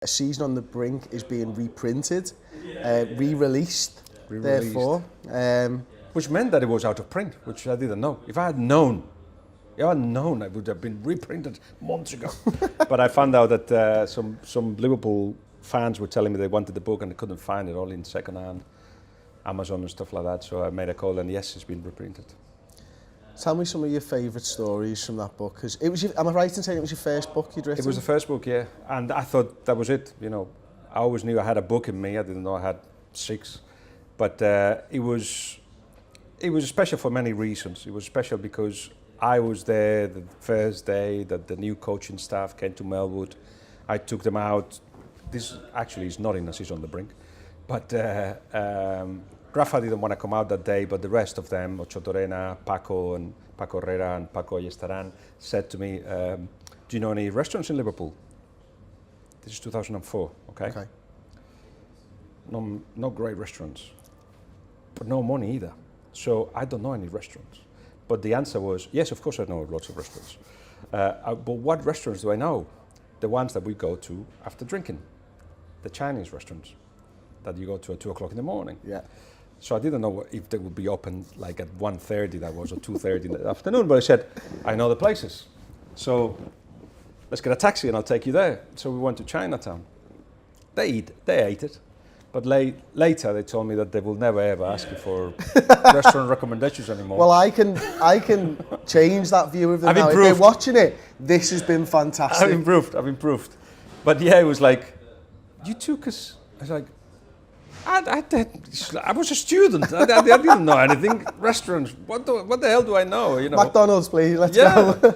A Season on the Brink is being reprinted, re-released, therefore. Which meant that it was out of print, which I didn't know. If I had known, it would have been reprinted months ago. But I found out that some Liverpool fans were telling me they wanted the book and they couldn't find it, all in second-hand, Amazon and stuff like that. So I made a call and yes, it's been reprinted. Tell me some of your favourite stories from that book. Cause it was am I right in saying it was your first book you'd written? It was the first book, yeah. And I thought that was it. You know, I always knew I had a book in me. I didn't know I had 6. But it was special for many reasons. It was special because I was there the first day that the new coaching staff came to Melwood. I took them out. This actually is not in A Season on the Brink. But Rafa didn't want to come out that day, but the rest of them, Ocho Torena, Paco Herrera and Paco Ayestaran, said to me, do you know any restaurants in Liverpool? This is 2004, okay? No great restaurants, but no money either. So I don't know any restaurants. But the answer was, yes, of course I know lots of restaurants. But what restaurants do I know? The ones that we go to after drinking, the Chinese restaurants that you go to at 2 o'clock in the morning. Yeah. So I didn't know if they would be open like at 1:30 that was, or 2:30 in the afternoon, but I said, I know the places. So let's get a taxi and I'll take you there. So we went to Chinatown. They ate it. But later they told me that they will never ever ask you for restaurant recommendations anymore. Well, I can change that view of them now. If they're watching it, this has been fantastic. I've improved. But yeah, it was like, you took us. I was like, I was a student. I didn't know anything. Restaurants. What the hell do I know? You know. McDonald's, please. Let's go.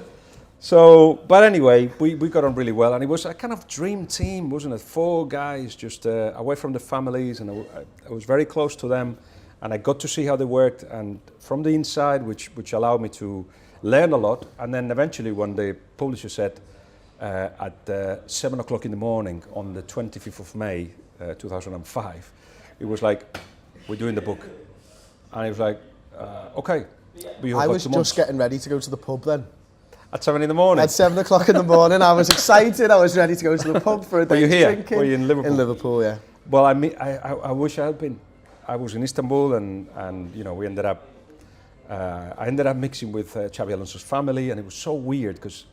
So, but anyway, we got on really well, and it was a kind of dream team, wasn't it? 4 guys just away from the families, and I was very close to them, and I got to see how they worked, and from the inside, which allowed me to learn a lot. And then eventually, when the publisher said at 7 o'clock in the morning on the 25th of May, 2005, it was like, we're doing the book, and it was like, okay. I was just getting ready to go to the pub then. At 7 in the morning? At 7 o'clock in the morning, I was excited. I was ready to go to the pub for a day drinking. Were you in Liverpool? In Liverpool, yeah. Well, I wish I had been. I was in Istanbul, and you know, we ended up. I ended up mixing with Xabi Alonso's family, and it was so weird because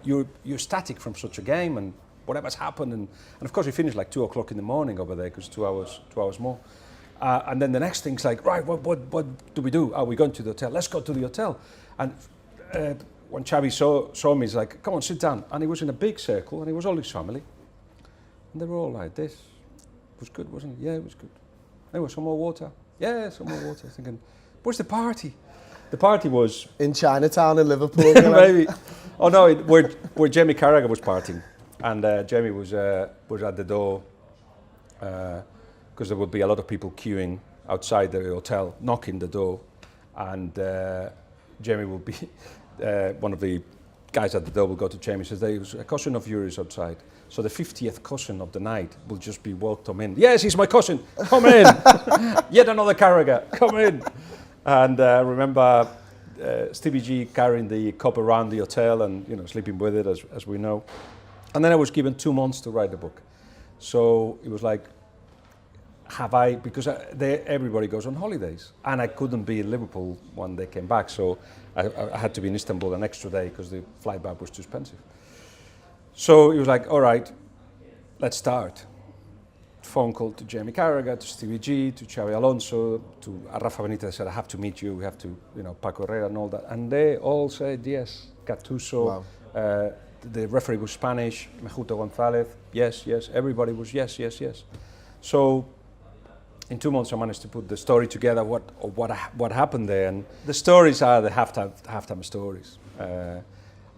you're static from such a game, and whatever's happened, and of course we finished like 2 o'clock in the morning over there because 2 hours more. And then the next thing's like, right, what do we do? Are we going to the hotel? Let's go to the hotel. And when Xabi saw me, he's like, come on, sit down. And he was in a big circle, and it was all his family. And they were all like this. It was good, wasn't it? Yeah, it was good. Anyway, some more water. Yeah, some more water. Thinking, where's the party? The party was... in Chinatown in Liverpool. Maybe. Oh no, where Jamie Carragher was partying. And Jamie was at the door, because there would be a lot of people queuing outside the hotel, knocking the door. And Jamie would be... one of the guys at the door will go to Jamie and says, there's a cousin of yours outside. So the 50th cousin of the night will just be welcome in. Yes, he's my cousin. Come in. Yet another Carragher. Come in. And I remember Stevie G carrying the cup around the hotel and, you know, sleeping with it, as we know. And then I was given 2 months to write the book. So it was like, because everybody goes on holidays, and I couldn't be in Liverpool when they came back, so I had to be in Istanbul an extra day because the flight back was too expensive. So it was like, all right, let's start. Phone call to Jamie Carragher, to Stevie G, to Xabi Alonso, to Rafa Benitez said, I have to meet you, we have to, you know, Paco Herrera and all that. And they all said yes. Gattuso, wow. The referee was Spanish, Mejuto González, yes, everybody was yes. So in 2 months, I managed to put the story together, what happened there, and the stories are the halftime stories.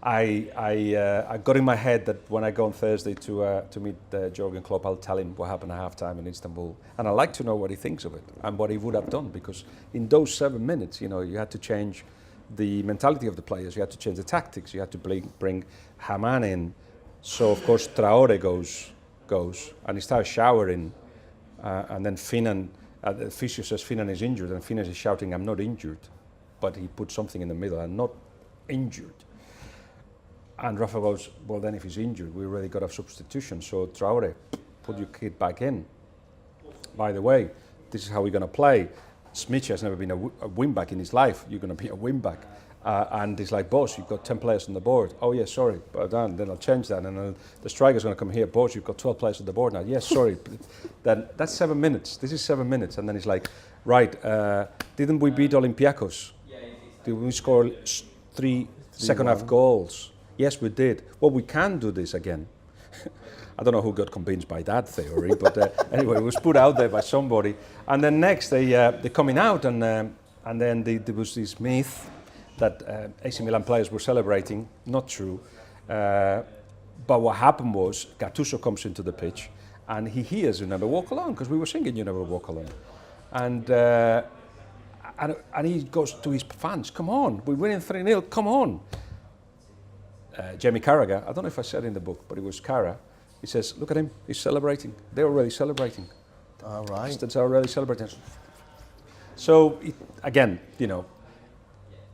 I got in my head that when I go on Thursday to meet Jurgen Klopp, I'll tell him what happened at halftime in Istanbul, and I'd like to know what he thinks of it and what he would have done, because in those 7 minutes, you know, you had to change the mentality of the players, you had to change the tactics, you had to bring Haman in. So of course Traore goes, and he starts showering. And then Finan, the physio says Finan is injured, and Finan is shouting, I'm not injured. But he put something in the middle, I'm not injured. And Rafa goes, well, then if he's injured, we already got a substitution. So Traore, put your kid back in. By the way, this is how we're going to play. Smithy has never been a wing-back in his life. You're going to be a wing-back. And he's like, boss, you've got 10 players on the board. Oh, yeah, sorry. But then I'll change that. And then the striker's going to come here. Boss, you've got 12 players on the board now. Yes, sorry. Then that's 7 minutes. This is 7 minutes. And then he's like, right, didn't we beat Olympiacos? Did we score 3 second-half goals? Yes, we did. Well, we can do this again. I don't know who got convinced by that theory, but anyway, it was put out there by somebody. And then next, they're coming out, and then there was this myth that AC Milan players were celebrating. Not true. But what happened was Gattuso comes into the pitch, and he hears "You Never Walk Alone" because we were singing "You Never Walk Alone," and he goes to his fans, "Come on, we're winning 3-0. Come on." Jamie Carragher, I don't know if I said it in the book, but it was Carra. He says, look at him, he's celebrating. They're already celebrating. All right. Bastards are already celebrating. So, again, you know.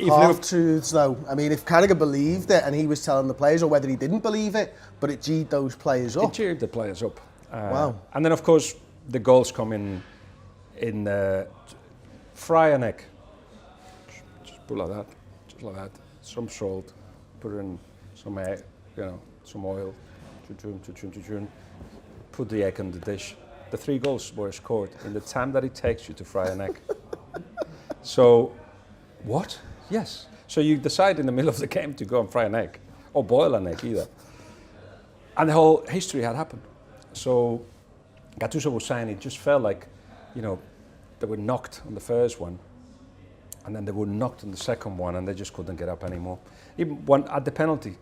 Half-truths, though. I mean, if Carragher believed it and he was telling the players, or whether he didn't believe it, but it cheered those players up. It cheered the players up. Wow. And then, of course, the goals come in fry an egg. Just put like that, just like that. Some salt, put in some egg, you know, some oil, put the egg on the dish. The 3 goals were scored in the time that it takes you to fry an egg. So, what? Yes. So you decide in the middle of the game to go and fry an egg, or boil an egg either. And the whole history had happened. So Gattuso was saying it just felt like, you know, they were knocked on the first one, and then they were knocked on the second one, and they just couldn't get up anymore. Even one at the penalty.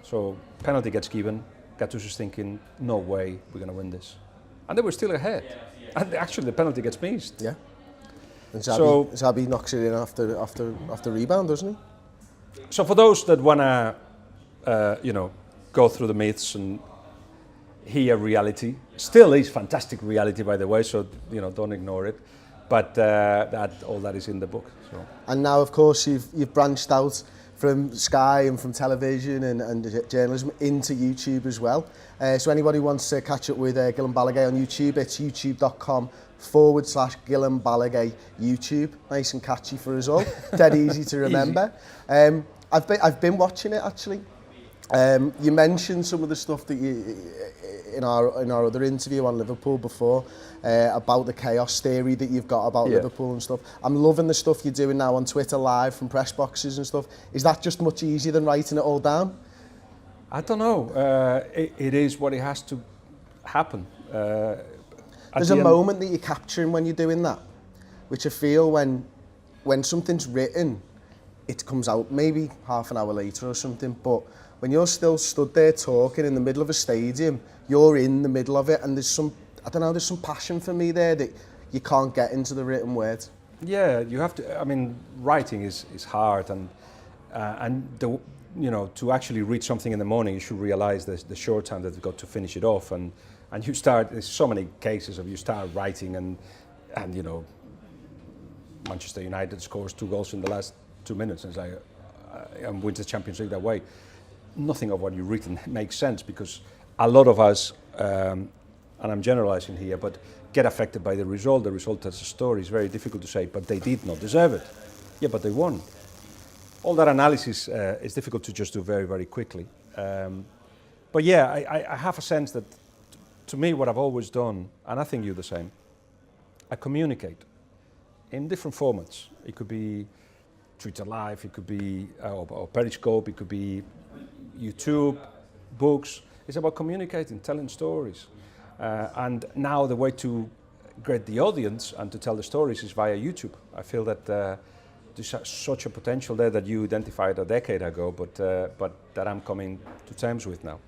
So penalty gets given. Gattuso's thinking, no way, we're going to win this. And they were still ahead. And actually, the penalty gets missed. Yeah. And Xabi knocks it in after rebound, doesn't he? So for those that want to, you know, go through the myths and hear reality, still is fantastic reality, by the way, so, you know, don't ignore it. But all that is in the book. So. And now, of course, you've branched out from Sky and from television and journalism into YouTube as well. So anybody wants to catch up with Guillem Balague on YouTube, it's youtube.com/Guillem Balague YouTube. Nice and catchy for us all. Dead easy to remember. I've been watching it actually. You mentioned some of the stuff that you in our other interview on Liverpool before about the chaos theory that you've got about Liverpool and stuff. I'm loving the stuff you're doing now on Twitter live from press boxes and stuff. Is that just much easier than writing it all down? I don't know. It is what it has to happen. There's a moment that you're capturing when you're doing that, which I feel when something's written, it comes out maybe half an hour later or something, but when you're still stood there talking in the middle of a stadium, you're in the middle of it, and there's some passion for me there that you can't get into the written word. Yeah, you have to. I mean, writing is hard, and you know, to actually read something in the morning, you should realise the short time that you've got to finish it off, and you start. There's so many cases of you start writing, and you know, Manchester United scores 2 goals in the last 2 minutes, and it's like, and wins the Champions League that way. Nothing of what you've written makes sense because a lot of us, and I'm generalizing here, but get affected by the result. The result as a story is very difficult to say, but they did not deserve it. Yeah, but they won. All that analysis is difficult to just do very, very quickly. But yeah, I have a sense that, to me, what I've always done, and I think you're the same, I communicate in different formats. It could be Twitter Live, it could be or Periscope, it could be YouTube, books. It's about communicating, telling stories. And now the way to get the audience and to tell the stories is via YouTube. I feel that there's such a potential there that you identified a decade ago, but that I'm coming to terms with now.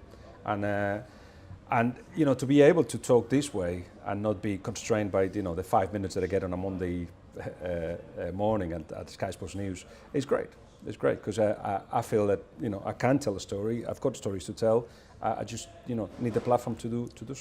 And you know, to be able to talk this way and not be constrained by, you know, the 5 minutes that I get on a Monday morning at Sky Sports News is great. It's great because I feel that, you know, I can tell a story. I've got stories to tell. I just, you know, need the platform to do so.